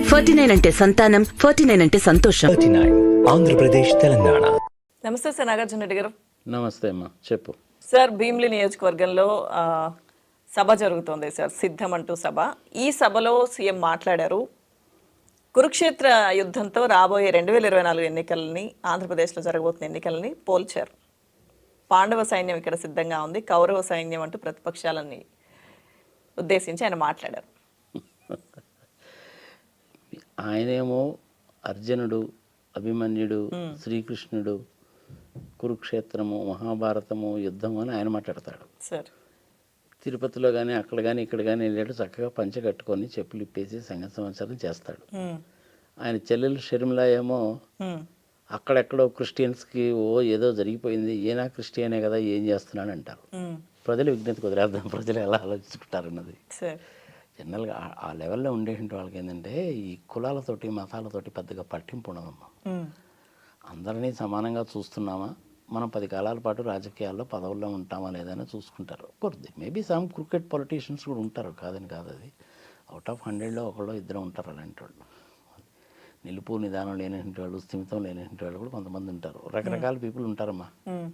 49 అంటే సంతానం, 49 అంటే సంతోషం. 39 ఆంధ్రప్రదేశ్ తెలంగాణ. నమస్తే సార్ నాగార్జున రెడ్డి గారు. నమస్తే అమ్మా, చెప్పు. సార్ భీమిలి నియోజకవర్గంలో సభ జరుగుతోంది సార్, సిద్ధం అంటూ సభ. ఈ సభలో సీఎం మాట్లాడారు. కురుక్షేత్ర యుద్ధంతో రాబోయే 2024 ఎన్నికలని, ఆంధ్రప్రదేశ్లో జరగబోతున్న ఎన్నికలని పోల్చారు. పాండవ సైన్యం ఇక్కడ సిద్ధంగా ఉంది, కౌరవ సైన్యం అంటూ ప్రతిపక్షాలని ఉద్దేశించి ఆయన మాట్లాడారు. ఆయనేమో అర్జునుడు, అభిమన్యుడు, శ్రీకృష్ణుడు, కురుక్షేత్రము, మహాభారతము, యుద్ధము అని ఆయన మాట్లాడతాడు. సార్ తిరుపతిలో కానీ అక్కడ కానీ ఇక్కడ కానీ వెళ్ళాడు, చక్కగా పంచ కట్టుకొని చెప్పులు ఇప్పేసి సంగతి సంవత్సరం చేస్తాడు. ఆయన చెల్లెలు షర్మిల ఏమో అక్కడెక్కడో క్రిస్టియన్స్కి ఏదో జరిగిపోయింది, ఏనా క్రిస్టియనే కదా, ఏం చేస్తున్నాడు అంటారు. ప్రజలు విజ్ఞత కుదిరేద్దాం, ప్రజలు ఎలా ఆలోచించుకుంటారు అన్నది. జనరల్గా ఆ లెవెల్లో ఉండేటువంటి వాళ్ళకి ఏంటంటే ఈ కులాలతోటి మతాలతోటి పెద్దగా పట్టింపు ఉండదమ్మా. అందరినీ సమానంగా చూస్తున్నామా, మనం 10 కాలాల పాటు రాజకీయాల్లో పదవుల్లో ఉంటామా లేదని చూసుకుంటారు. కొద్ది మేబీ సమ్ క్రికెట్ పొలిటీషియన్స్ కూడా ఉంటారు, కాదని కాదు. అది అవుట్ ఆఫ్ 100లో ఒకళ్ళు ఇద్దరు ఉంటారు అలాంటి వాళ్ళు. నిలుపు నిదానం లేనటువంటి వాళ్ళు, స్థిమితం లేనటువంటి వాళ్ళు కూడా కొంతమంది ఉంటారు. రకరకాల పీపుల్ ఉంటారమ్మా.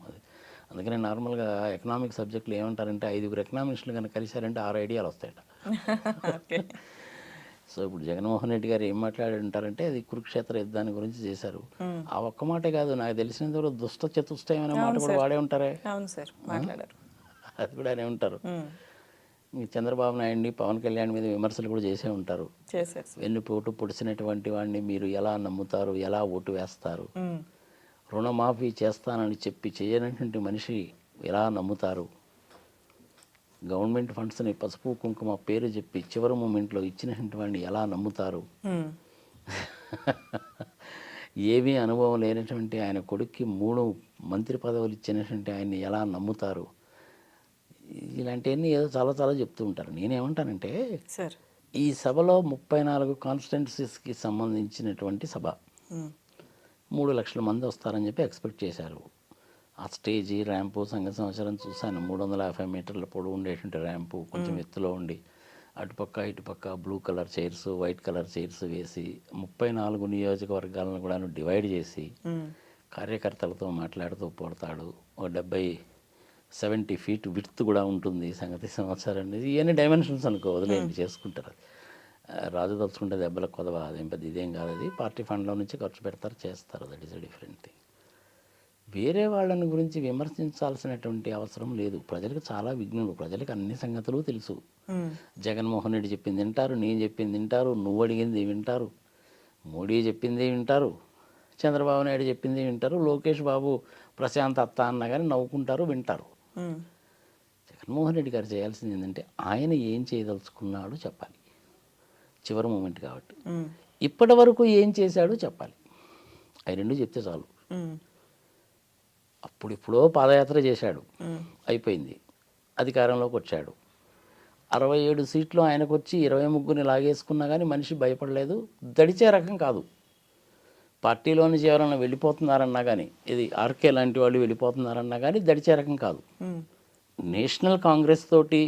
అది అందుకని నార్మల్గా ఎకనామిక్ సబ్జెక్టులు ఏమంటారంటే 5 ఎకనామిస్టులు కనుక కలిశారంటే 6 ఐడియాలు వస్తాయట. సో ఇప్పుడు జగన్మోహన్ రెడ్డి గారు ఏం మాట్లాడారంటారంటే అది కురుక్షేత్ర యుద్ధాన్ని గురించి చేశారు. ఆ ఒక్క మాటే కాదు, నాకు తెలిసినంత వరకు దుష్ట చతుష్టయం అనే మాట కూడా వాడే ఉంటారే. అది కూడా అనే ఉంటారు. మీ చంద్రబాబు నాయుడిని, పవన్ కళ్యాణ్ మీద విమర్శలు కూడా చేసే ఉంటారు. వెన్నుపోటు పొడిచినటువంటి వాడిని మీరు ఎలా నమ్ముతారు, ఎలా ఓటు వేస్తారు, రుణమాఫీ చేస్తానని చెప్పి చేయనటువంటి మనిషి ఎలా నమ్ముతారు, గవర్నమెంట్ ఫండ్స్ని పసుపు కుంకుమ పేరు చెప్పి చివరి మూమెంట్లో ఇచ్చినటువంటి వాడిని ఎలా నమ్ముతారు, ఏమీ అనుభవం లేనటువంటి ఆయన కొడుక్కి 3 మంత్రి పదవులు ఇచ్చినటువంటి ఆయన్ని ఎలా నమ్ముతారు, ఇలాంటివన్నీ ఏదో చాలా చాలా చెప్తూ ఉంటారు. నేనేమంటానంటే ఈ సభలో 34 కాన్స్టిట్యున్సీస్కి సంబంధించినటువంటి సభ, 3 లక్షల మంది వస్తారని చెప్పి ఎక్స్పెక్ట్ చేశారు. ఆ స్టేజీ, ర్యాంపు సంగతి సంవత్సరం చూశాను. 350 మీటర్ల పొడవు ఉండేటువంటి ర్యాంపు, కొంచెం ఎత్తులో ఉండి అటుపక్క ఇటుపక్క blue colour chairs, white colour chairs వేసి 34 నియోజకవర్గాలను కూడా డివైడ్ చేసి కార్యకర్తలతో మాట్లాడుతూ పోడతాడు. 70 ఫీట్ విడ్త్ కూడా ఉంటుంది సంగతి సంవత్సరం అనేది. ఇవన్నీ డైమెన్షన్స్ అనుకో, వదిలేండి, చేసుకుంటారు. రాజు తలుచుకుంటే దెబ్బలకు కొదవ, అదేం పెద్ద ఇదేం కాదు. అది పార్టీ ఫండ్లో నుంచి ఖర్చు పెడతారు, చేస్తారు. That is a different thing. వేరే వాళ్ళని గురించి విమర్శించాల్సినటువంటి అవసరం లేదు. ప్రజలకు చాలా విజ్ఞులు, ప్రజలకు అన్ని సంగతులు తెలుసు. జగన్మోహన్ రెడ్డి చెప్పింది వింటారు, నేను చెప్పింది వింటారు, నువ్వు అడిగింది వింటారు, మోడీ చెప్పింది వింటారు, చంద్రబాబు నాయుడు చెప్పింది వింటారు, లోకేష్ బాబు ప్రశాంత్ అత్త అన్న కానీ నవ్వుకుంటారు, వింటారు. జగన్మోహన్ రెడ్డి గారు చేయాల్సింది ఏంటంటే ఆయన ఏం చేయదలుచుకున్నాడో చెప్పాలి. చివరి మూమెంట్ కాబట్టి ఇప్పటి వరకు ఏం చేశాడో చెప్పాలి. అవి 2 చెప్తే చాలు. అప్పుడిప్పుడో పాదయాత్ర చేశాడు, అయిపోయింది. అధికారంలోకి వచ్చాడు. 67 సీట్లు ఆయనకు వచ్చి 23 లాగేసుకున్నా కానీ మనిషి భయపడలేదు. దడిచే రకం కాదు. పార్టీలో నుంచి ఎవరైనా వెళ్ళిపోతున్నారన్నా కానీ, ఇది ఆర్కే లాంటి వాళ్ళు వెళ్ళిపోతున్నారన్నా కానీ దడిచే రకం కాదు. నేషనల్ కాంగ్రెస్ తోటి,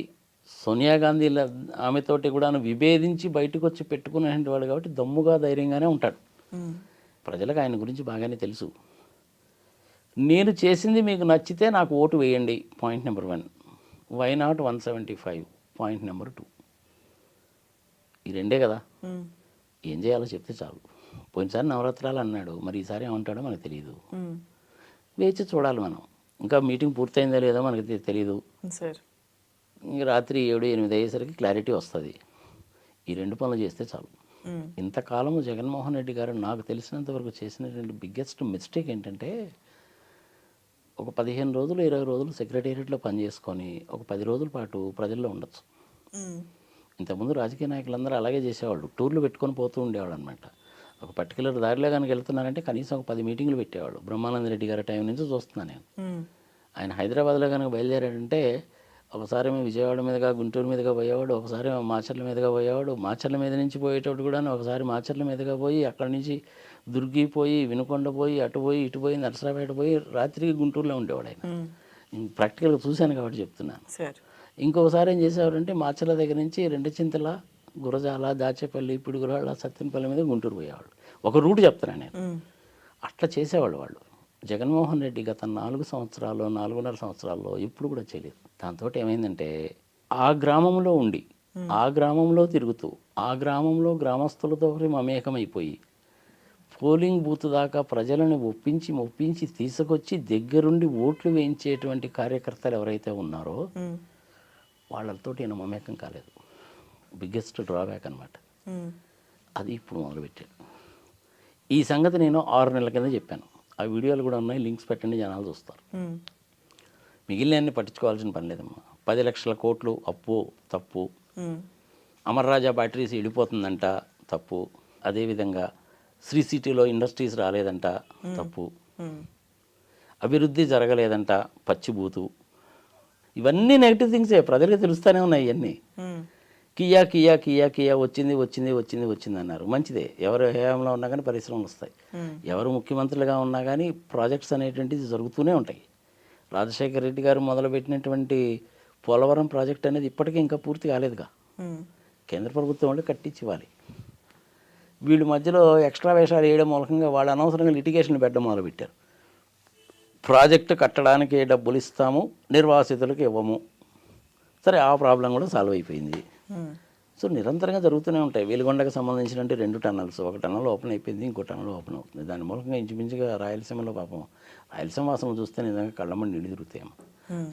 సోనియా గాంధీ ఆమెతోటి కూడా విభేదించి బయటకు వచ్చి పెట్టుకునేటువంటి వాడు కాబట్టి దమ్ముగా ధైర్యంగానే ఉంటాడు. ప్రజలకు ఆయన గురించి బాగానే తెలుసు. నేను చేసింది మీకు నచ్చితే నాకు ఓటు వేయండి, point number 1. Why not 175, point number 2. ఈ 2 కదా. ఏం చేయాలో చెప్తే చాలు. పోయినసారి నవరాత్రాలు అన్నాడు, మరి ఈసారి ఏమంటాడో మనకు తెలియదు. వేచి చూడాలి మనం. ఇంకా మీటింగ్ పూర్తయిందో లేదో మనకి తెలియదు. ఇంక రాత్రి 7-8 అయ్యేసరికి క్లారిటీ వస్తుంది. ఈ 2 పనులు చేస్తే చాలు. ఇంతకాలము జగన్మోహన్ రెడ్డి గారు నాకు తెలిసినంత వరకు చేసినటువంటి బిగ్గెస్ట్ మిస్టేక్ ఏంటంటే, ఒక 15 రోజులు 20 రోజులు సెక్రటేరియట్లో పనిచేసుకొని ఒక 10 రోజుల పాటు ప్రజల్లో ఉండొచ్చు. ఇంతకుముందు రాజకీయ నాయకులందరూ అలాగే చేసేవాళ్ళు, టూర్లు పెట్టుకొని పోతూ ఉండేవాళ్ళు అనమాట. ఒక పర్టికులర్ దారిలో కనుక వెళ్తున్నారంటే కనీసం ఒక 10 మీటింగ్లు పెట్టేవాళ్ళు. బ్రహ్మానంద రెడ్డి గారి టైం నుంచి చూస్తున్నాను నేను. ఆయన హైదరాబాద్లో కనుక బయలుదేరాడంటే ఒకసారి విజయవాడ మీదుగా గుంటూరు మీదుగా పోయేవాడు, ఒకసారి మాచర్ల మీదుగా పోయేవాడు, మాచర్ల మీద నుంచి పోయేటప్పుడు కూడా ఒకసారి మాచర్ల మీదుగా పోయి అక్కడి నుంచి దుర్గి పోయి, వినుకొండ పోయి, అటు పోయి, ఇటు పోయి, నరసరాపేట పోయి రాత్రికి గుంటూరులో ఉండేవాడు ఆయన. ప్రాక్టికల్గా చూశాను కాబట్టి చెప్తున్నాను. ఇంకొకసారి ఏం చేసేవాడంటే మాచర్ల దగ్గర నుంచి 2 చింతల గురజాల, దాచేపల్లి, పిడుగురాళ్ళ, సత్తెనపల్లి మీద గుంటూరు పోయేవాళ్ళు. ఒక రూట్ చెప్తున్నాను నేను. అట్లా చేసేవాళ్ళు వాళ్ళు. జగన్మోహన్ రెడ్డి గత 4 సంవత్సరాల్లో, 4.5 సంవత్సరాల్లో ఇప్పుడు కూడా చేయలేదు. దాంతో ఏమైందంటే ఆ గ్రామంలో ఉండి, ఆ గ్రామంలో తిరుగుతూ, ఆ గ్రామంలో గ్రామస్తులతో మమేకమైపోయి, పోలింగ్ బూత్ దాకా ప్రజలను ఒప్పించి తీసుకొచ్చి దగ్గరుండి ఓట్లు వేయించేటువంటి కార్యకర్తలు ఎవరైతే ఉన్నారో వాళ్ళతో ఈయన మమేకం కాలేదు. బిగ్గెస్ట్ డ్రాబ్యాక్ అనమాట. అది ఇప్పుడు మొదలుపెట్టాడు. ఈ సంగతి నేను 6 నెలల కింద చెప్పాను. ఆ వీడియోలు కూడా ఉన్నాయి, లింక్స్ పెట్టండి, జనాలు చూస్తారు. మిగిలిన పట్టించుకోవాల్సిన పని లేదమ్మా. 10 లక్షల కోట్లు అప్పు తప్పు, అమర్ రాజా బ్యాటరీస్ వెళ్ళిపోతుందంట తప్పు, అదేవిధంగా శ్రీ సిటీలో ఇండస్ట్రీస్ రాలేదంట తప్పు, అభివృద్ధి జరగలేదంట పచ్చిబూతు. ఇవన్నీ నెగిటివ్ థింగ్సే, ప్రజలకు తెలుస్తూనే ఉన్నాయి. ఇవన్నీ కియా కియా కియా కియా వచ్చింది అన్నారు. మంచిదే, ఎవరు హయాంలో ఉన్నా కానీ పరిశ్రమలు వస్తాయి, ఎవరు ముఖ్యమంత్రులుగా ఉన్నా కానీ ప్రాజెక్ట్స్ అనేటువంటిది జరుగుతూనే ఉంటాయి. రాజశేఖర రెడ్డి గారు మొదలుపెట్టినటువంటి పోలవరం ప్రాజెక్ట్ అనేది ఇప్పటికీ ఇంకా పూర్తి కాలేదుగా. కేంద్ర ప్రభుత్వం వాళ్ళు కట్టించి ఇవ్వాలి. వీళ్ళు మధ్యలో ఎక్స్ట్రా వేషాలు వేయడం మూలకంగా వాళ్ళు అనవసరంగా లిటిగేషన్లు పెట్టడం మొదలుపెట్టారు. ప్రాజెక్టు కట్టడానికి డబ్బులు ఇస్తాము, నిర్వాసితులకు ఇవ్వము. సరే, ఆ ప్రాబ్లం కూడా సాల్వ్ అయిపోయింది. సో నిరంతరంగా జరుగుతూనే ఉంటాయి. వెలుగొండకు సంబంధించిన 2 టన్నల్స్, ఒక టన్నల్ ఓపెన్ అయిపోయింది, ఇంకో టన్నల్ ఓపెన్ అవుతుంది. దాని మూలంగా ఇంచుమించుగా రాయలసీమలో పాపం రాయలసీమ వాసన చూస్తే నిజంగా కళ్ళమ్మడి నీళ్ళు తిరుగుతాయేమో.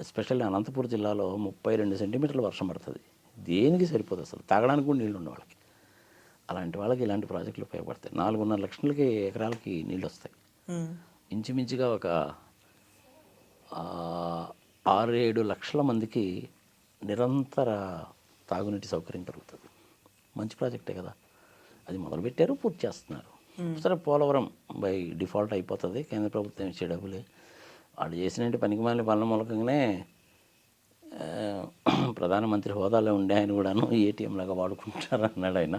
ఎస్పెషల్లీ అనంతపురం జిల్లాలో 32 సెంటీమీటర్ల వర్షం పడుతుంది. దేనికి సరిపోదు, అసలు తాగడానికి కూడా నీళ్ళు ఉన్న వాళ్ళకి. అలాంటి వాళ్ళకి ఇలాంటి ప్రాజెక్టులు ఉపయోగపడతాయి. 4.5 లక్షలకి ఎకరాలకి నీళ్ళు వస్తాయి. ఇంచుమించుగా ఒక 6-7 లక్షల మందికి నిరంతర తాగునీటి సౌకర్యం కలుగుతుంది. మంచి ప్రాజెక్టే కదా. అది మొదలుపెట్టారు, పూర్తి చేస్తున్నారు. సరే, పోలవరం బై డిఫాల్ట్ అయిపోతుంది, కేంద్ర ప్రభుత్వం ఇచ్చే డబ్బులే. వాళ్ళు చేసినట్టు పనికిమాలిన పనుల మూలకంగానే ప్రధానమంత్రి హోదాలో ఉండే ఆయన కూడాను ఏటీఎం లాగా వాడుకుంటారు అన్నాడు ఆయన.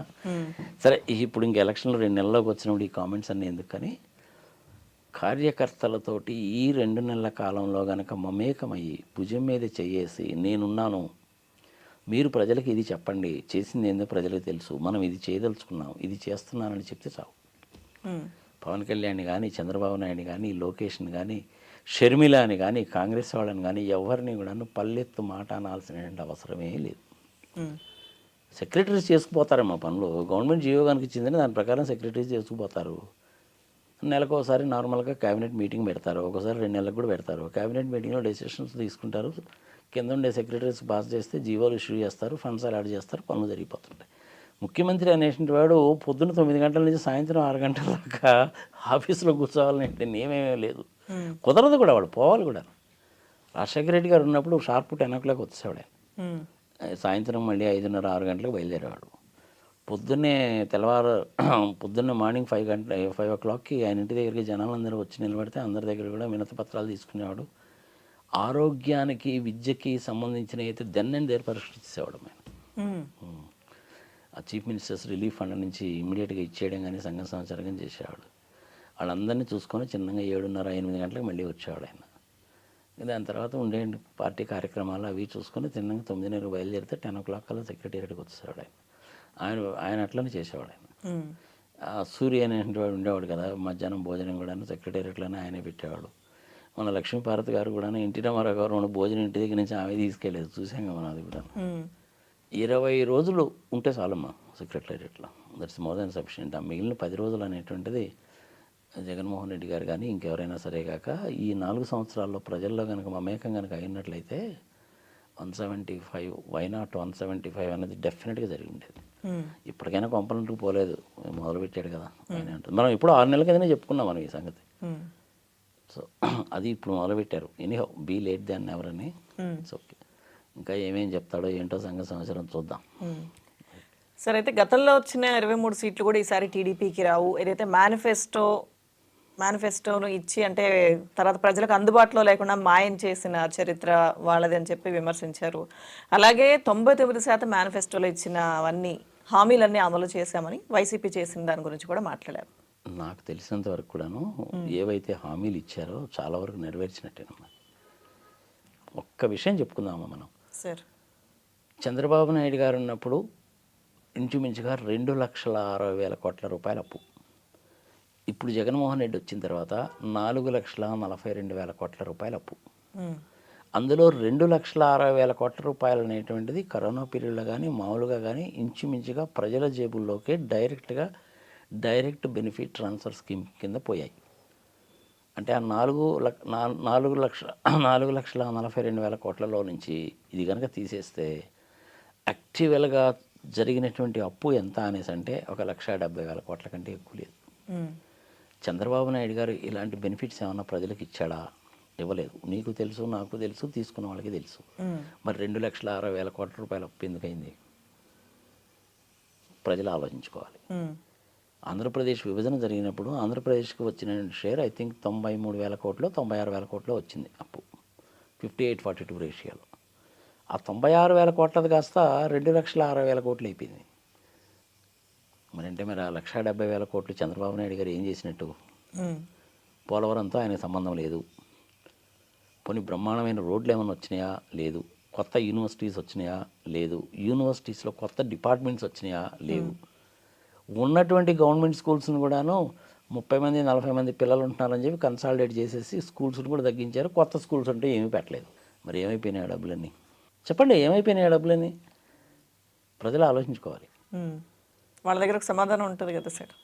సరే, ఇప్పుడు ఇంక ఎలక్షన్లు 2 నెలల్లోకి వచ్చినప్పుడు ఈ కామెంట్స్ అన్నీ ఎందుకు, కానీ కార్యకర్తలతోటి ఈ 2 నెలల కాలంలో కనుక మమేకమయ్యి భుజం మీద చేయేసి నేనున్నాను, మీరు ప్రజలకు ఇది చెప్పండి, చేసింది ఏందో ప్రజలకు తెలుసు, మనం ఇది చేయదలుచుకున్నాం, ఇది చేస్తున్నానని చెప్తే చాలు. పవన్ కళ్యాణ్ కానీ, చంద్రబాబు నాయుడు కానీ, లోకేష్ని కానీ, షర్మిలాని కానీ, కాంగ్రెస్ వాళ్ళని కానీ ఎవరిని కూడా పల్లెత్తు మాట అనాల్సిన అవసరమే లేదు. సెక్రటరీస్ చేసుకుపోతారమ్మా పనులు. గవర్నమెంట్ జీవో కనుక ఇచ్చిందని దాని ప్రకారం సెక్రటరీస్ చేసుకుపోతారు. నెలకోసారి నార్మల్గా క్యాబినెట్ మీటింగ్ పెడతారు, ఒకసారి 2 నెలలకు కూడా పెడతారు. క్యాబినెట్ మీటింగ్లో డెసిషన్స్ తీసుకుంటారు, కింద ఉండే సెక్రటరీస్ పాస్ చేస్తే జీవోలు ఇష్యూ చేస్తారు, ఫండ్స్ అలాట్ చేస్తారు, పనులు జరిగిపోతుంటాయి. ముఖ్యమంత్రి అనేటువంటి వాడు పొద్దున్న 9 గంటల నుంచి సాయంత్రం 6 గంటల దాకా ఆఫీసులో కూర్చోవాలంటే నేమేమీ లేదు, కుదరదు కూడా, వాడు పోవాలి కూడా. రాజశేఖర రెడ్డి గారు ఉన్నప్పుడు షార్ప్ 10 o'clock వచ్చేవాడు ఆయన, సాయంత్రం మళ్ళీ 5:30-6 గంటలకు బయలుదేరేవాడు. పొద్దున్నే మార్నింగ్ 5 o'clockకి ఆయన ఇంటి దగ్గరికి జనాలందరూ వచ్చి నిలబడితే అందరి దగ్గర కూడా వినతి పత్రాలు తీసుకునేవాడు. ఆరోగ్యానికి, విద్యకి సంబంధించిన అయితే దెన్ అండ్ దేర్ పరిష్కరించేవాడు ఆయన. ఆ చీఫ్ మినిస్టర్స్ రిలీఫ్ ఫండ్ నుంచి ఇమీడియట్గా ఇచ్చేయడం కానీ, సంఘం సంవత్సరం చేసేవాడు. వాళ్ళందరినీ చూసుకొని చిన్నగా 7:30-8 గంటలకు మళ్ళీ వచ్చేవాడు ఆయన. దాని తర్వాత ఉండే పార్టీ కార్యక్రమాలు అవి చూసుకొని తిన్నగా 9:30 బయలుదేరితే 10 o'clock కల్లా సెక్రటేరియట్కి వచ్చేవాడు ఆయన అట్లనే చేసేవాడు ఆయన. సూర్య అనేవాడు ఉండేవాడు కదా, మధ్యాహ్నం భోజనం కూడా సెక్రటేరియట్లోనే ఆయనే పెట్టేవాడు. మన లక్ష్మీపార్వతి గారు కూడా ఎన్టీ రామారావు గారు భోజనం ఇంటి దగ్గర నుంచి ఆమె తీసుకెళ్ళేది, చూసాం కదా మనం. అది కూడా 20 రోజులు ఉంటే చాలమ్మా సెక్రటేరియట్లో, దట్స్ మోర్ దాన్ సఫిషియెంట్. ఆ మిగిలిన 10 రోజులు అనేటువంటిది జగన్మోహన్ రెడ్డి గారు కానీ ఇంకెవరైనా సరే కాక ఈ 4 సంవత్సరాల్లో ప్రజల్లో కనుక మమేకం కనుక అయినట్లయితే 175, వై నాట్ 175 అనేది డెఫినెట్గా జరిగి ఉండేది. ఇప్పటికైనా కొంపలంటూ పోలేదు, మొదలుపెట్టాడు కదా ఆయన అంటుంది. మనం ఇప్పుడు 6 నెలల కిందనే చెప్పుకున్నాం మనం ఈ సంగతి. సో అది ఇప్పుడు మొదలుపెట్టారు. Anyhow, be late than ever అని. ఓకే, ఇంకా ఏమేం చెప్తాడో ఏంటో సంవత్సరం చూద్దాం. సరే, అయితే గతంలో వచ్చిన 23 సీట్లు కూడా ఈసారి టీడీపీకి రావు. ఏదైతే మేనిఫెస్టోను ఇచ్చి అంటే తర్వాత ప్రజలకు అందుబాటులో లేకుండా మాయం చేసిన చరిత్ర వాళ్ళది అని చెప్పి విమర్శించారు. అలాగే 99% మేనిఫెస్టోలో ఇచ్చిన అవన్నీ హామీలన్నీ అమలు చేశామని వైసీపీ చేసిన దాని గురించి కూడా మాట్లాడారు. నాకు తెలిసినంత వరకు కూడాను ఏవైతే హామీలు ఇచ్చారో చాలా వరకు నెరవేర్చినట్టేనమ్మా. ఒక్క విషయం చెప్పుకుందామా మనం. సార్, చంద్రబాబు నాయుడు గారు ఉన్నప్పుడు ఇంచుమించుగా 2,60,000 కోట్ల రూపాయల అప్పు. ఇప్పుడు జగన్మోహన్ రెడ్డి వచ్చిన తర్వాత 4,42,000 కోట్ల రూపాయల అప్పు. అందులో 2,60,000 కోట్ల రూపాయలు అనేటువంటిది కరోనా పీరియడ్లో కానీ మామూలుగా కానీ ఇంచుమించుగా ప్రజల జేబుల్లోకి డైరెక్ట్ బెనిఫిట్ ట్రాన్స్ఫర్ స్కీమ్ కింద పోయాయి. అంటే ఆ 4,42,000 కోట్లలో నుంచి ఇది కనుక తీసేస్తే యాక్చువల్గా జరిగినటువంటి అప్పు ఎంత అనేసి అంటే 1,70,000 కోట్ల కంటే ఎక్కువ లేదు. చంద్రబాబు నాయుడు గారు ఇలాంటి బెనిఫిట్స్ ఏమన్నా ప్రజలకు ఇచ్చాడా? ఇవ్వలేదు. నీకు తెలుసు, నాకు తెలుసు, తీసుకున్న వాళ్ళకి తెలుసు. మరి 2,60,000 కోట్ల రూపాయల అప్పు ఎందుకైంది? ప్రజలు ఆలోచించుకోవాలి. ఆంధ్రప్రదేశ్ విభజన జరిగినప్పుడు ఆంధ్రప్రదేశ్కి వచ్చిన షేర్ ఐ థింక్ 93,000 కోట్లు 96,000 కోట్లు వచ్చింది అప్పు, 58-42 రేషియోలో. ఆ 96,000 కోట్లది కాస్త 2,60,000 కోట్లు అయిపోయింది. మరి అంటే మరి ఆ 1,70,000 కోట్లు చంద్రబాబు నాయుడు గారు ఏం చేసినట్టు? పోలవరంతో ఆయనకు సంబంధం లేదు. పోనీ బ్రహ్మాండమైన రోడ్లు ఏమైనా వచ్చినాయా? లేదు. కొత్త యూనివర్సిటీస్ వచ్చినాయా? లేదు. యూనివర్సిటీస్లో కొత్త డిపార్ట్మెంట్స్ వచ్చినాయా? లేవు. ఉన్నటువంటి గవర్నమెంట్ స్కూల్స్ని కూడాను 30 మంది 40 మంది పిల్లలు ఉంటున్నారని చెప్పి కన్సాలిడేట్ చేసేసి స్కూల్స్ని కూడా తగ్గించారు. కొత్త స్కూల్స్ అంటే ఏమీ పెట్టలేదు. మరి ఏమైపోయినాయి ఆ డబ్బులన్నీ? చెప్పండి, ఏమైపోయినాయి ఆ డబ్బులన్నీ? ప్రజలు ఆలోచించుకోవాలి. వాళ్ళ దగ్గర ఒక సమాధానం ఉంటుంది కదా సార్.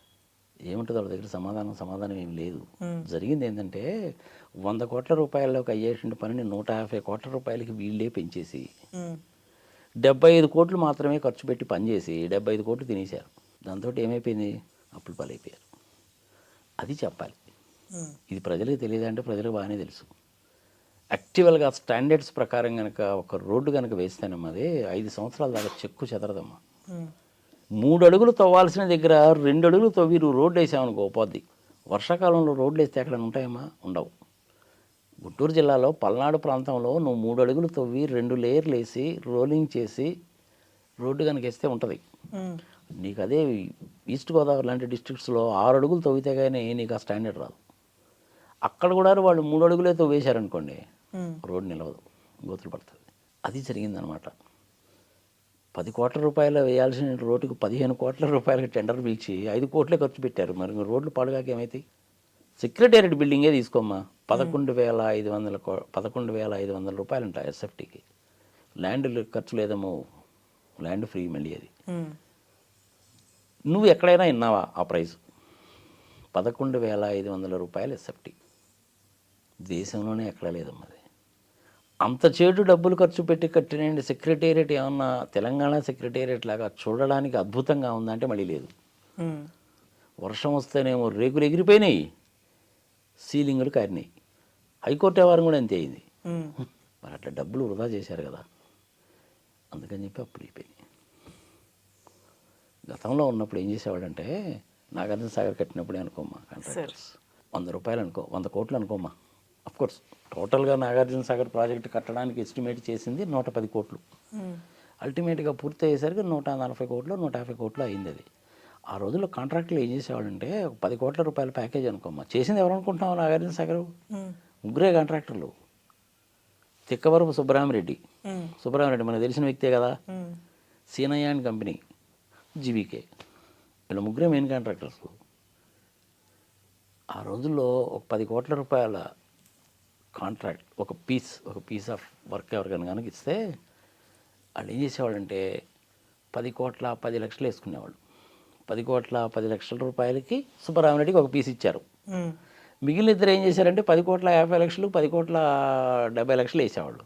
ఏముంటుంది వాళ్ళ దగ్గర? సమాధానం ఏం లేదు. జరిగింది ఏంటంటే 100 కోట్ల రూపాయల్లోకి అయ్యేటువంటి పనిని 150 కోట్ల రూపాయలకి వీళ్ళే పెంచేసి 75 కోట్లు మాత్రమే ఖర్చు పెట్టి పనిచేసి 75 కోట్లు తినేశారు. దాంతో ఏమైపోయింది? అప్పులు పాలైపోయారు. అది చెప్పాలి. ఇది ప్రజలకు తెలియదంటే ప్రజలకు బాగానే తెలుసు. యాక్చువల్గా స్టాండర్డ్స్ ప్రకారం కనుక ఒక రోడ్డు కనుక వేస్తేనమ్మా అది 5 సంవత్సరాల దాకా చెక్కు చెదరదమ్మా. 3 అడుగులు తవ్వాల్సిన దగ్గర 2 అడుగులు తవ్వి నువ్వు రోడ్డు వేసామనుకో పోద్ది. వర్షాకాలంలో రోడ్లు వేస్తే ఎక్కడ ఉంటాయమ్మా? ఉండవు. గుంటూరు జిల్లాలో పల్నాడు ప్రాంతంలో నువ్వు 3 అడుగులు తవ్వి 2 లేయర్లు వేసి రోలింగ్ చేసి రోడ్డు కనుక వేస్తే ఉంటుంది. నీకు అదే ఈస్ట్ గోదావరి లాంటి డిస్ట్రిక్ట్స్లో 6 అడుగులు తవ్వితే కానీ నీకు ఆ స్టాండర్డ్ రాదు. అక్కడ కూడా వాళ్ళు 3 అడుగులే తవ్వేశారనుకోండి, రోడ్డు నిలవదు, గోతులు పడుతుంది. అది జరిగిందనమాట. 10 కోట్ల రూపాయలు వేయాల్సిన రోడ్డుకు 15 కోట్ల రూపాయలకి టెండర్ పిలిచి 5 కోట్లే ఖర్చు పెట్టారు. మరి రోడ్లు పాడుగాక ఏమవుతాయి? సెక్రటేరియట్ బిల్డింగే తీసుకోమ్మా, 11,500 రూపాయలంట ఎస్ఎఫ్టీకి. ల్యాండ్ ఖర్చు లేదేమో, ల్యాండ్ ఫ్రీ మళ్ళీ అది. నువ్వు ఎక్కడైనా విన్నావా ఆ ప్రైస్? 11,500 రూపాయలు ఎస్ఎఫ్టీ. దేశంలోనే ఎక్కడ లేదమ్మా అది. అంత చేటు డబ్బులు ఖర్చు పెట్టి కట్టినండి సెక్రటేరియట్ ఏమన్నా తెలంగాణ సెక్రటేరియట్ లాగా చూడడానికి అద్భుతంగా ఉందంటే మళ్ళీ లేదు. వర్షం వస్తేనేమో రేకులు ఎగిరిపోయినాయి, సీలింగులు కారినాయి. హైకోర్టు వ్యవహారం కూడా అంతే అయింది. మరి అట్లా డబ్బులు వృధా చేశారు కదా, అందుకని చెప్పి అప్పులు అయిపోయినాయి. గతంలో ఉన్నప్పుడు ఏం చేసేవాడంటే నాగార్జున సాగర్ కట్టినప్పుడే అనుకోమ్మా, కాంట్రాక్టర్స్ 100 రూపాయలు అనుకో, 100 కోట్లు అనుకోమ్మా. అఫ్కోర్స్ టోటల్గా నాగార్జున సాగర్ ప్రాజెక్ట్ కట్టడానికి ఎస్టిమేట్ చేసింది 110 కోట్లు. అల్టిమేట్గా పూర్తి అయ్యేసరికి 140 కోట్లు 150 కోట్లు అయింది అది. ఆ రోజుల్లో కాంట్రాక్టులు ఏం చేసేవాళ్ళంటే 10 కోట్ల రూపాయల ప్యాకేజ్ అనుకోమ్మా. చేసింది ఎవరు అనుకుంటున్నావు? నాగార్జున సాగర్ 3 కాంట్రాక్టర్లు. తిక్కవరపు సుబ్బరామిరెడ్డి మనకు తెలిసిన వ్యక్తే కదా, సీనయ్య అండ్ కంపెనీ, జీవీకే, వీళ్ళ 3 మెయిన్ కాంట్రాక్టర్స్. ఆ రోజుల్లో ఒక 10 కోట్ల రూపాయల కాంట్రాక్ట్ ఒక పీస్ ఆఫ్ వర్క్ ఎవరికైనా కనుక ఇస్తే వాళ్ళు ఏం చేసేవాళ్ళంటే 10 కోట్ల 10 లక్షలు వేసుకునేవాళ్ళు. 10 కోట్ల 10 లక్షల రూపాయలకి సుబ్బరామిరెడ్డికి ఒక పీస్ ఇచ్చారు. మిగిలిన ఇద్దరు ఏం చేశారంటే 10 కోట్ల 50 లక్షలు 10 కోట్ల 70 లక్షలు వేసేవాళ్ళు.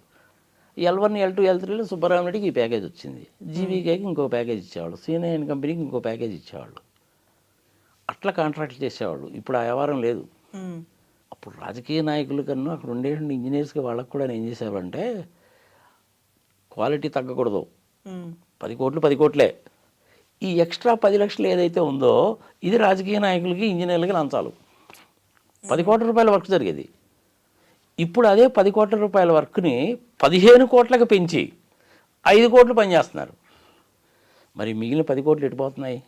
L1 L2 L3లో సుబ్బరామిరెడ్డికి ఈ ప్యాకేజ్ వచ్చింది, జీవీకేకి ఇంకో ప్యాకేజ్ ఇచ్చేవాళ్ళు, సీనైన్ కంపెనీకి ఇంకో ప్యాకేజ్ ఇచ్చేవాళ్ళు. అట్లా కాంట్రాక్ట్లు చేసేవాళ్ళు. ఇప్పుడు ఆ వ్యవహారం లేదు. అప్పుడు రాజకీయ నాయకుల కన్నా అక్కడ ఉండే ఇంజనీర్స్కి వాళ్ళకు కూడా ఏం చేసేవాళ్ళంటే క్వాలిటీ తగ్గకూడదు, 10 కోట్లు 10 కోట్లే. ఈ ఎక్స్ట్రా 10 లక్షలు ఏదైతే ఉందో ఇది రాజకీయ నాయకులకి ఇంజనీర్లకి లంచాలు. 10 కోట్ల రూపాయల వర్క్ జరిగేది. ఇప్పుడు అదే 10 కోట్ల రూపాయల వర్క్ని 15 కోట్లకు పెంచి 5 కోట్లు పనిచేస్తున్నారు. మరి మిగిలిన 10 కోట్లు ఎటుపోతున్నాయి?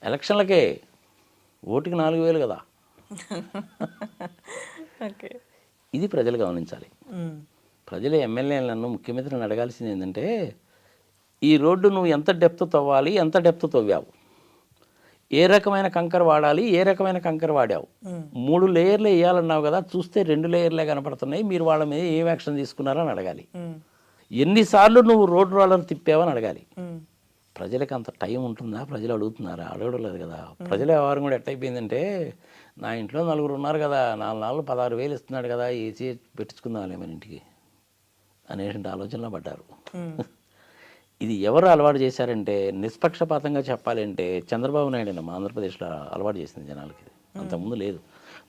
ఎలక్షన్లకే, ఓటుకి 4,000 కదా. ఇది ప్రజలు గమనించాలి. ప్రజలు ఎమ్మెల్యేలను ముఖ్యమంత్రిని అడగాల్సింది ఏంటంటే ఈ రోడ్డు నువ్వు ఎంత డెప్త్ తవ్వాలి, ఎంత డెప్త్ తవ్వావు, ఏ రకమైన కంకర వాడాలి, ఏ రకమైన కంకర వాడావు, 3 లేయర్లు వేయాలన్నావు కదా, చూస్తే 2 లేయర్లే కనపడుతున్నాయి, మీరు వాళ్ళ మీద ఏం యాక్షన్ తీసుకున్నారని అడగాలి. ఎన్నిసార్లు నువ్వు రోడ్ రోలర్ తిప్పావని అడగాలి. ప్రజలకు అంత టైం ఉంటుందా? ప్రజలు అడుగుతున్నారా? అడగడం లేదు కదా. ప్రజల వ్యవహారం కూడా ఎట్టయిపోయిందంటే, నా ఇంట్లో 4 ఉన్నారు కదా, 4 నాలుగు 16,000 ఇస్తున్నాడు కదా, ఏసీ పెట్టించుకుందాంలే మన ఇంటికి అనేటువంటి ఆలోచనలో పడ్డారు. ఇది ఎవరు అలవాటు చేశారంటే, నిష్పక్షపాతంగా చెప్పాలంటే చంద్రబాబు నాయుడు మా ఆంధ్రప్రదేశ్లో అలవాటు చేసింది జనాలకి. అంతకుముందు లేదు.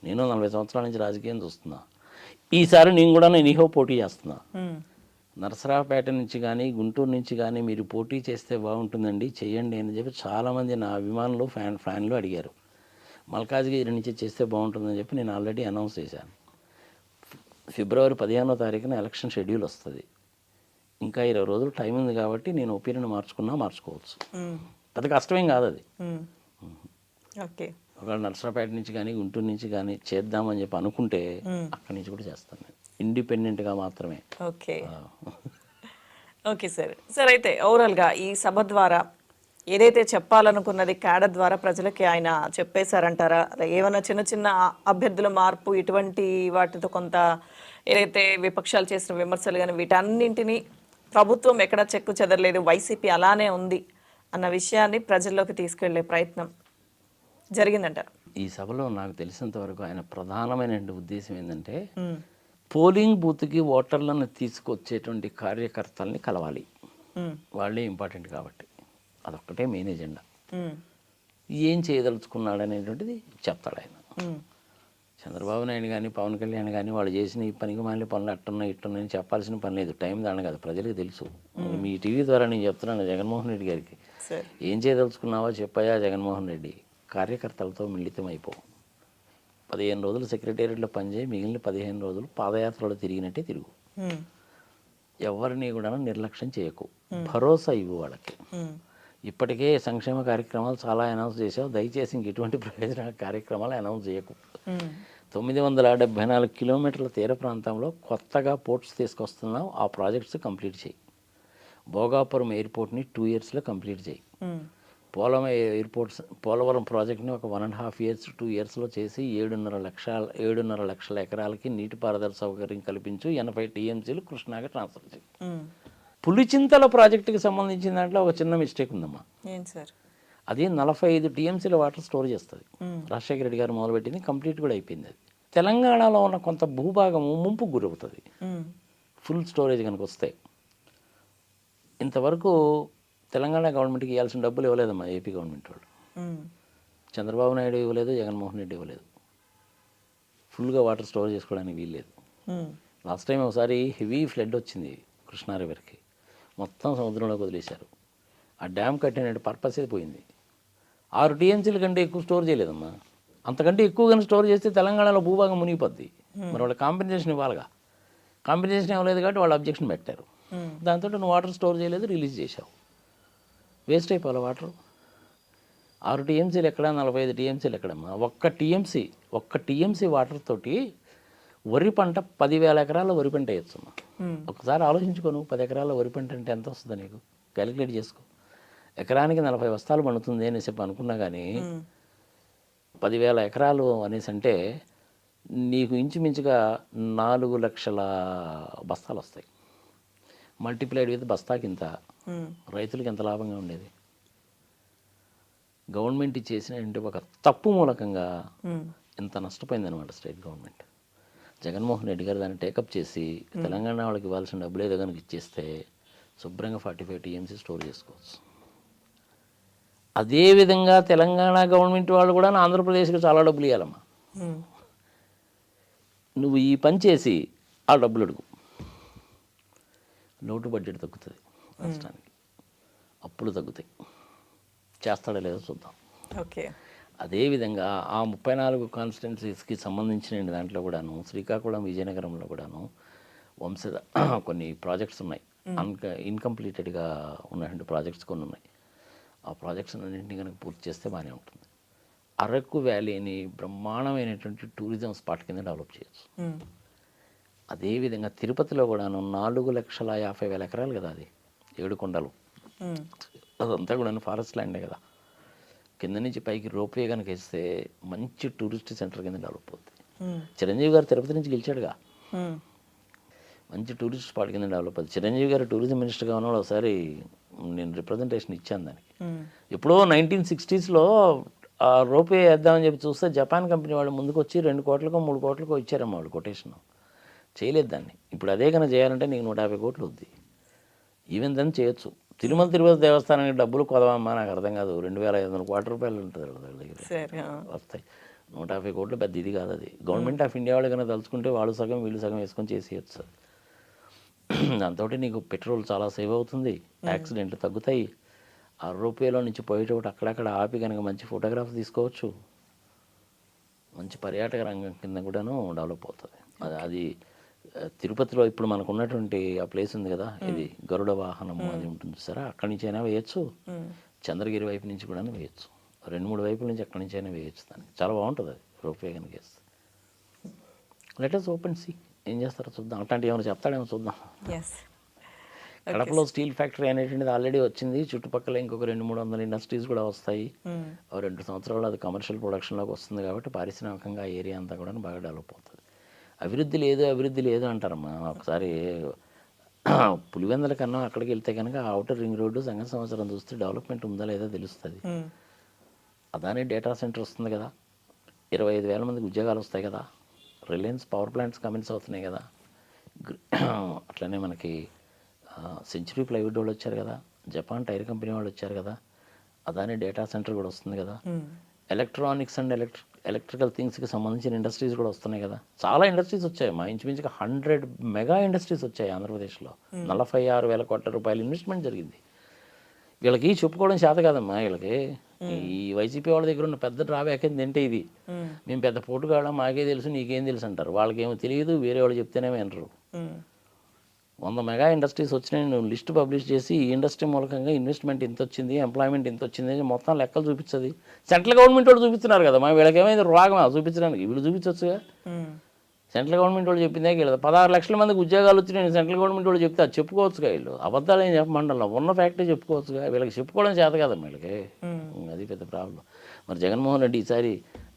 నేను 40 సంవత్సరాల నుంచి రాజకీయం చూస్తున్నా. ఈసారి నేను కూడా ఎనీహో పోటీ చేస్తున్నా. నరసరావుపేట నుంచి కానీ, గుంటూరు నుంచి కానీ మీరు పోటీ చేస్తే బాగుంటుందండి, చెయ్యండి అని చెప్పి చాలామంది నా అభిమానులు ఫ్యాన్లు అడిగారు. మల్కాజ్గిరి నుంచి చేస్తే బాగుంటుందని చెప్పి నేను ఆల్రెడీ అనౌన్స్ చేశాను. ఫిబ్రవరి 15వ తారీఖున ఎలక్షన్ షెడ్యూల్ వస్తుంది. ఇంకా 20 రోజులు టైం ఉంది కాబట్టి నేను ఒపీనియన్ మార్చుకోవచ్చు. పెద్ద కష్టమేం కాదు అది. ఓకే, ఒకవేళ నరసరావుపేట నుంచి కానీ, గుంటూరు నుంచి కానీ చేద్దామని చెప్పి అనుకుంటే అక్కడి నుంచి కూడా చేస్తాను నేను, ఇండిపెండెంట్గా మాత్రమే. Okay okay sir. సార్ అయితే ఓవరాల్గా ఈ సభ ద్వారా ఏదైతే చెప్పాలనుకున్నది క్యాడర్ ద్వారా ప్రజలకి ఆయన చెప్పేశారంటారా? ఏమైనా చిన్న చిన్న అభ్యర్థుల మార్పు ఇటువంటి వాటితో కొంత ఏదైతే విపక్షాలు చేసిన విమర్శలు కానీ వీటన్నింటినీ ప్రభుత్వం ఎక్కడ చెక్కు చెదరలేదు, వైసీపీ అలానే ఉంది అన్న విషయాన్ని ప్రజల్లోకి తీసుకెళ్లే ప్రయత్నం జరిగిందంటారు? ఈ సభలో నాకు తెలిసినంత వరకు ఆయన ప్రధానమైన ఉద్దేశం ఏంటంటే, పోలింగ్ బూత్కి ఓటర్లను తీసుకొచ్చేటువంటి కార్యకర్తల్ని కలవాలి, వాళ్ళే ఇంపార్టెంట్ కాబట్టి. అదొక్కటే మెయిన్ ఎజెండా. ఏం చేయదలుచుకున్నాడు అనేటువంటిది చెప్తాడు ఆయన. చంద్రబాబు నాయుడు కానీ, పవన్ కళ్యాణ్ కానీ వాళ్ళు చేసిన ఈ పనికి మాలిన పనులు అట్టున్నాయి ఇట్టున్నాయని చెప్పాల్సిన పని లేదు. టైం దాని కాదు, ప్రజలకు తెలుసు. మీ టీవీ ద్వారా నేను చెప్తున్నాను జగన్మోహన్ రెడ్డి గారికి, ఏం చేయదలుచుకున్నావో చెప్పాయా జగన్మోహన్ రెడ్డి, కార్యకర్తలతో మిళితం అయిపో. 15 రోజులు సెక్రటేరియట్లో పనిచేయి, మిగిలిన 15 రోజులు పాదయాత్రలో తిరిగినట్టే తిరుగు. ఎవరిని కూడా నిర్లక్ష్యం చేయకు, భరోసా ఇవ్వు వాళ్ళకి. ఇప్పటికే సంక్షేమ కార్యక్రమాలు చాలా అనౌన్స్ చేసావు, దయచేసి ఇంక ఇటువంటి ప్రయోజన కార్యక్రమాలు అనౌన్స్ చేయకు. 974 కిలోమీటర్ల తీర ప్రాంతంలో కొత్తగా పోర్ట్స్ తీసుకొస్తున్నావు, ఆ ప్రాజెక్ట్స్ కంప్లీట్ చేయి. భోగాపురం ఎయిర్పోర్ట్ని 2 ఇయర్స్లో కంప్లీట్ చేయి. పోలవరం ప్రాజెక్ట్ని ఒక 1.5 ఇయర్స్ 2 ఇయర్స్లో చేసి 7.5 లక్షల ఎకరాలకి నీటిపారుదల సౌకర్యం కల్పించు. 80 టీఎంసీలు కృష్ణాకి ట్రాన్స్ఫర్ చేయి. పులిచింతల ప్రాజెక్టుకి సంబంధించిన దాంట్లో ఒక చిన్న మిస్టేక్ ఉందమ్మా. అది 45 టీఎంసీల వాటర్ స్టోర్ చేస్తుంది. రాజశేఖర రెడ్డి గారు మొదలుపెట్టింది, కంప్లీట్ కూడా అయిపోయింది. అది తెలంగాణలో ఉన్న కొంత భూభాగము ముంపుకు గురవుతుంది ఫుల్ స్టోరేజ్ కనుక వస్తే. ఇంతవరకు తెలంగాణ గవర్నమెంట్కి ఇవ్వాల్సిన డబ్బులు ఇవ్వలేదమ్మా ఏపీ గవర్నమెంట్ వాళ్ళు. చంద్రబాబు నాయుడు ఇవ్వలేదు, జగన్మోహన్ రెడ్డి ఇవ్వలేదు. ఫుల్గా వాటర్ స్టోర్ చేసుకోవడానికి వీల్లేదు. లాస్ట్ టైం ఒకసారి హెవీ ఫ్లడ్ వచ్చింది కృష్ణా రివర్కి, మొత్తం సముద్రంలోకి వదిలేశారు. ఆ డ్యామ్ కట్టిన పర్పస్ అది పోయింది. 6 టీఎంసీల కంటే ఎక్కువ స్టోర్ చేయలేదమ్మా. అంతకంటే ఎక్కువగానే స్టోర్ చేస్తే తెలంగాణలో భూభాగం మునిగిపోద్ది. మరి వాళ్ళ కాంపెన్సేషన్ ఇవ్వాలిగా, కాంపెన్సేషన్ ఇవ్వలేదు కాబట్టి వాళ్ళు అబ్జెక్షన్ పెట్టారు. దాంతో నువ్వు వాటర్ స్టోర్ చేయలేదు, రిలీజ్ చేశావు, వేస్ట్ అయిపోవాలి వాటర్. 6 టీఎంసీలు ఎక్కడ, 45 టీఎంసీలు ఎక్కడమ్మా? ఒక్క టీఎంసీ వాటర్ తోటి వరి పంట 10,000 ఎకరాల వరి పంట వేయచ్చమ్మా. ఒకసారి ఆలోచించుకో, నువ్వు 10 ఎకరాల వరి పంట అంటే ఎంత వస్తుందో నీకు క్యాలిక్యులేట్ చేసుకో. ఎకరానికి 40 బస్తాలు పండుతుంది అని చెప్పి అనుకున్నా కానీ 10,000 ఎకరాలు అనేసి అంటే నీకు ఇంచుమించుగా 4 లక్షల బస్తాలు వస్తాయి. మల్టిప్లైడ్ విత్ బస్తాకి ఇంత, రైతులకు ఎంత లాభంగా ఉండేది. గవర్నమెంట్ చేసిన ఒక తప్పు మూలకంగా ఎంత నష్టపోయిందనమాట స్టేట్ గవర్నమెంట్. జగన్మోహన్ రెడ్డి గారు దాన్ని టేకప్ చేసి తెలంగాణ వాళ్ళకి ఇవ్వాల్సిన డబ్బులు ఏదో కనుక ఇచ్చేస్తే శుభ్రంగా 45 టీఎంసీ స్టోర్ చేసుకోవచ్చు. అదేవిధంగా తెలంగాణ గవర్నమెంట్ వాళ్ళు కూడా ఆంధ్రప్రదేశ్కి చాలా డబ్బులు ఇవ్వాలమ్మా. నువ్వు ఈ పని చేసి ఆ డబ్బులు అడుగు, లోటు బడ్జెట్ తగ్గుతుంది రాష్ట్రానికి, అప్పులు తగ్గుతాయి. చేస్తాడో లేదో చూద్దాం. ఓకే. అదేవిధంగా ఆ 34 కాన్స్టిట్యున్సీస్కి సంబంధించిన దాంట్లో కూడాను శ్రీకాకుళం, విజయనగరంలో కూడాను కొన్ని ప్రాజెక్ట్స్ ఉన్నాయి, ఇన్కంప్లీటెడ్గా ఉన్నటువంటి ప్రాజెక్ట్స్ కొన్ని ఉన్నాయి. ఆ ప్రాజెక్ట్స్ అన్నింటినీ కనుక పూర్తి చేస్తే బాగానే ఉంటుంది. అరకు వ్యాలీని బ్రహ్మాండమైనటువంటి టూరిజం స్పాట్ కింద డెవలప్ చేయొచ్చు. అదేవిధంగా తిరుపతిలో కూడాను 4,50,000 ఎకరాలు కదా, అది 7 కొండలు, అదంతా కూడా ఫారెస్ట్ ల్యాండే కదా. కింద నుంచి పైకి రోప్వే కనుక వేస్తే మంచి టూరిస్ట్ సెంటర్ కింద డెవలప్ అవుతుంది. చిరంజీవి గారు తిరుపతి నుంచి గెలిచాడుగా, మంచి టూరిస్ట్ స్పాట్ కింద డెవలప్ అవుతుంది. చిరంజీవి గారు టూరిజం మినిస్టర్గా ఉన్నప్పుడు ఒకసారి నేను రిప్రజెంటేషన్ ఇచ్చాను దానికి. ఎప్పుడో 1960s ఆ రోప్వే వేద్దామని చెప్పి చూస్తే జపాన్ కంపెనీ వాళ్ళు ముందుకు వచ్చి 2 కోట్లకో 3 కోట్లకో ఇచ్చారమ్మా వాళ్ళు కొటేషన్. చేయలేదు దాన్ని. ఇప్పుడు అదే కన్నా చేయాలంటే నీకు 150 కోట్లు వద్ది. ఈవెన్ దాన్ని చేయొచ్చు. తిరుపతి దేవస్థానానికి డబ్బులు కొదవమ్మా, నాకు అర్థం కాదు. 2,500 కోట్ల రూపాయలు ఉంటుంది వాళ్ళ దగ్గర, వస్తాయి. 150 కోట్లు పెద్ద ఇది కాదు. అది గవర్నమెంట్ ఆఫ్ ఇండియా వాళ్ళు కన్నా తలుచుకుంటే వాళ్ళు సగం వీళ్ళు సగం వేసుకొని చేసేయచ్చు. దాంతో నీకు పెట్రోల్ చాలా సేవ్ అవుతుంది, యాక్సిడెంట్లు తగ్గుతాయి. ఆ రోప్వేలో నుంచి పోయేటప్పుడు అక్కడక్కడ ఆపి కనుక మంచి ఫోటోగ్రాఫ్ తీసుకోవచ్చు. మంచి పర్యాటక రంగం కింద కూడాను డెవలప్ అవుతుంది. అది తిరుపతిలో ఇప్పుడు మనకు ఉన్నటువంటి ఆ ప్లేస్ ఉంది కదా, ఇది గరుడ వాహనం అది ఉంటుంది సరే, అక్కడి నుంచి అయినా వేయచ్చు. చంద్రగిరి వైపు నుంచి కూడా వేయచ్చు. 2-3 వైపుల నుంచి అక్కడి నుంచి అయినా వేయచ్చు. దానికి చాలా బాగుంటుంది అది రోప్వే కనుక వేస్తే. లెటర్స్ ఓపెన్ సీ ఏం చేస్తారో చూద్దాం. అట్లాంటివి ఏమైనా చెప్తాడేమో చూద్దాం. కడపలో స్టీల్ ఫ్యాక్టరీ అనేటువంటిది ఆల్రెడీ వచ్చింది. చుట్టుపక్కల ఇంకొక 200-300 ఇండస్ట్రీస్ కూడా వస్తాయి. 2 సంవత్సరాలు అది కమర్షియల్ ప్రొడక్షన్లోకి వస్తుంది కాబట్టి పారిశ్రామికంగా ఆ ఏరియా అంతా కూడా బాగా డెవలప్ అవుతుంది. అభివృద్ధి లేదు అంటారమ్మా. ఒకసారి పులివెందుల కన్నా అక్కడికి వెళ్తే కనుక అవుటర్ రింగ్ రోడ్డు సంగ సంవత్సరం చూస్తే డెవలప్మెంట్ ఉందా లేదా తెలుస్తుంది. అదాని డేటా సెంటర్ వస్తుంది కదా, 25,000 మందికి ఉద్యోగాలు వస్తాయి కదా. రిలయన్స్ పవర్ ప్లాంట్స్ కమిన్స్ అవుతున్నాయి కదా. అట్లనే మనకి సెంచురీ ప్లైవుడ్ వాళ్ళు వచ్చారు కదా, జపాన్ టైర్ కంపెనీ వాళ్ళు వచ్చారు కదా, అదాని డేటా సెంటర్ కూడా వస్తుంది కదా. ఎలక్ట్రానిక్స్ అండ్ ఎలక్ట్రికల్ థింగ్స్కి సంబంధించిన ఇండస్ట్రీస్ కూడా వస్తున్నాయి కదా. చాలా ఇండస్ట్రీస్ వచ్చాయి. మా ఇంచుమించుగా 100 మెగా ఇండస్ట్రీస్ వచ్చాయి ఆంధ్రప్రదేశ్లో. 46,000 కోట్ల రూపాయలు ఇన్వెస్ట్మెంట్ జరిగింది. వీళ్ళకి చెప్పుకోవడం చేత కాదమ్మా. వీళ్ళకి ఈ వైసీపీ వాళ్ళ దగ్గర ఉన్న పెద్ద డ్రాబ్యాక్ ఏంటంటే ఇది, మేము పెద్ద పోటుగాళ్ళం, మాకే తెలుసు నీకేం తెలుసు అంటారు. వాళ్ళకేమో తెలియదు, వేరే వాళ్ళు చెప్తేనేమో వినరు. 100 మెగా ఇండస్ట్రీస్ వచ్చినాయి. నువ్వు లిస్ట్ పబ్లిష్ చేసి ఈ ఇండస్ట్రీ మూలకంగా ఇన్వెస్ట్మెంట్ ఇంత వచ్చింది, ఎంప్లాయ్మెంట్ ఇంత వచ్చింది అని మొత్తం లెక్కలు చూపించదు. సెంట్రల్ గవర్నమెంట్ వాళ్ళు చూపిస్తున్నారు కదా, మా వీళ్ళకేమైంది రాగమా చూపించడానికి? వీళ్ళు చూపించవచ్చుగా. సెంట్రల్ గవర్నమెంట్ వాళ్ళు చెప్పిందే వీళ్ళు 16 లక్షల మందికి ఉద్యోగాలు వచ్చినాయి. సెంట్రల్ గవర్నమెంట్ వాళ్ళు చెప్తే అది చెప్పుకోవచ్చుగా. వీళ్ళు అబద్ధాలు ఏం చెప్పమంటారు, ఉన్న ఫ్యాక్టరీ చెప్పుకోవచ్చుగా. వీళ్ళకి చెప్పుకోవడం చేత కదా వీళ్ళకి. అది పెద్ద ప్రాబ్లం. మరి జగన్మోహన్ రెడ్డి ఈసారి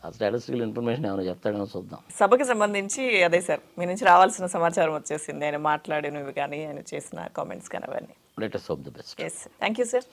ఆ స్టాటిస్టికల్ ఇన్ఫర్మేషన్ ఏమైనా చెప్తాడేమో చూద్దాం. సభకి సంబంధించి అదే సార్, మీ నుంచి రావాల్సిన సమాచారం వచ్చేసింది. ఆయన మాట్లాడినవి కానీ ఆయన చేసిన కామెంట్స్ కానీ అవన్నీ. Let us hope the best. Yes, thank you, sir.